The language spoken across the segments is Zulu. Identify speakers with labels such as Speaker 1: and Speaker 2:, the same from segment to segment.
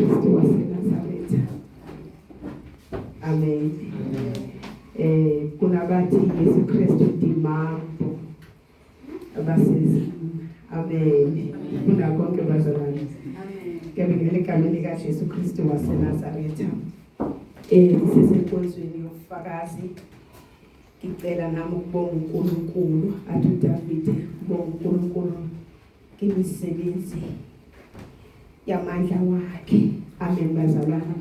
Speaker 1: Kristu waseNazaretha. Amen. Kunabathi Yesu Kristu ndimambo abasezini. Amen. Kunakonke bazalwane. Ngiyabingelela egameni likaJesu Kristu waseNazaretha. Sisesenkonzweni yobufakazi. Ngicela nami ukubonga uNkulunkulu athi uDavide ubonga uNkulunkulu ngemisebenzi yamandla wakhe. Amen bazalwane.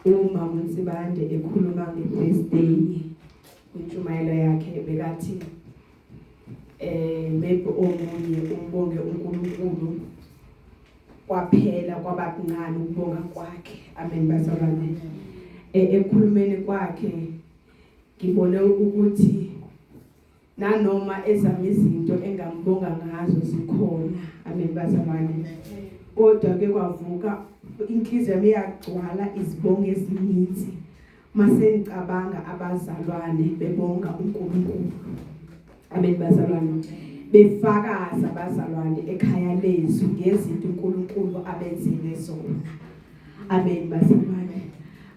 Speaker 1: Uma uNsibande ekhuluma nge-birthday kwintshumayelo yakhe bekathi maybe omunye umbonge uNkulunkulu kwaphela kwabakuncane ukubonga kwakhe. Amen bazalwane. Ekhulumeni kwakhe ngibone ukuthi nanoma ezami izinto engambonga ngazo zikhona. Amen bazalwane. Kodwa ke kwavuka inhliziyo yami yagcwala izibongo ezininzi mase ngicabanga abazalwane bebonga uNkulunkulu. Amen bazalwane. Befakaza abazalwane ekhaya lethu ngezinto uNkulunkulu abenzile zona. Amen bazalwane.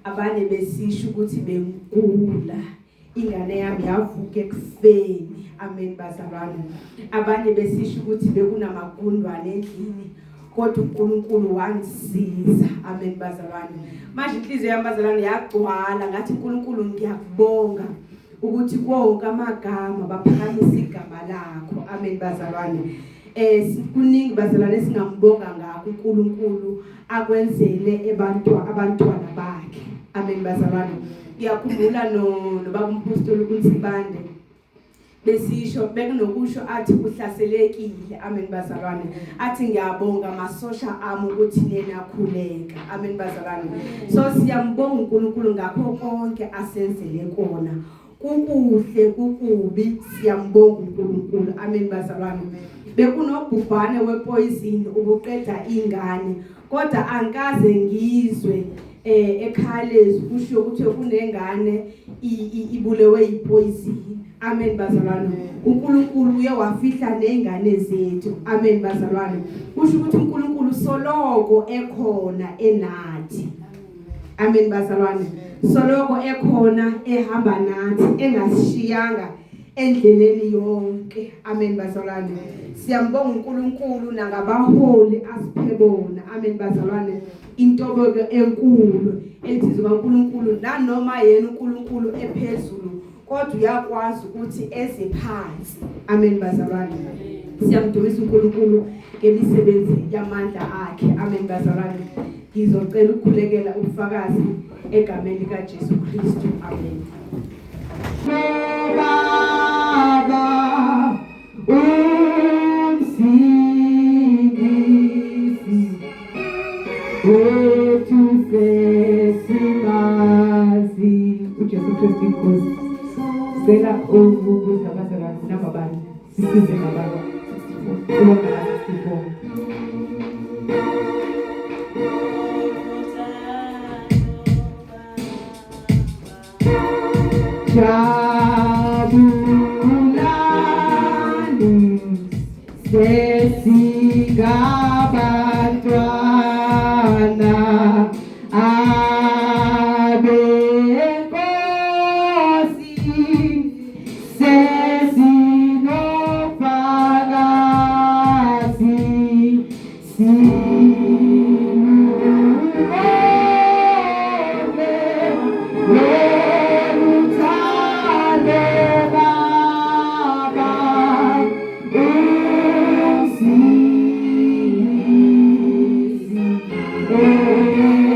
Speaker 1: Abanye besisho ukuthi benkula ingane yami yavuka ekufeni. Amen bazalwane. Abanye besisho ukuthi bekunamagundwane endlini kodwa uNkulunkulu wangisiza. Amen bazalwane. Manje inhliziyo yami bazalwane yagcwala ngathi uNkulunkulu ngiyakubonga ukuthi konke amagama baphakamisa igama lakho. Amen bazalwane. Kuningi bazalwane singambonga ngakho uNkulunkulu akwenzele abantwana bakhe. Amen bazalwane. Ngiyakhumbula nobaba uMpostoli uNsibande besisho bekunokusho athi uhlaselekile. Amen bazalwane. Athi ngiyabonga amasosha ami ukuthi nina khuleka. Amen bazalwane. So siyambonga uNkulunkulu ngakho konke asenzele kona. Kukuhle kukubi siyambonga uNkulunkulu. Amen bazalwane. Bekunobhubhane wepoison ubuqeda ingane kodwa angaze ngizwe ekhaya kusho ukuthi kunengane ibulewe ipoison. Amen bazalwane. uNkulunkulu uye wafihla nezingane zethu. Amen bazalwane. Kusho ukuthi uNkulunkulu soloko ekhona enathi. Amen bazalwane. Soloko ekhona ehamba nathi engasishiyanga endleleni yonke. Amen bazalwane. Siyambonga uNkulunkulu nangabaholi asiphe bona. Amen bazalwane. Intobeko enkulu elithizwa uNkulunkulu nanoma yena uNkulunkulu ephezulu kodwa uyakwazi ukuthi eze phansi. Amen bazalwane. Siyamdumisa uNkulunkulu ngemisebenzi yamandla akhe. Amen bazalwane. Ngizocela ukukhulekela ubufakazi egameni likaJesu Kristu. Amen. Baba umsindisi wethu sesimazi uJesu Kristu inkosi. Sela ukubuza abazalwane nababani sisize ngababa ubonga sipho. Jabulani sesigabantwana abenkosi sesinofakazi Oh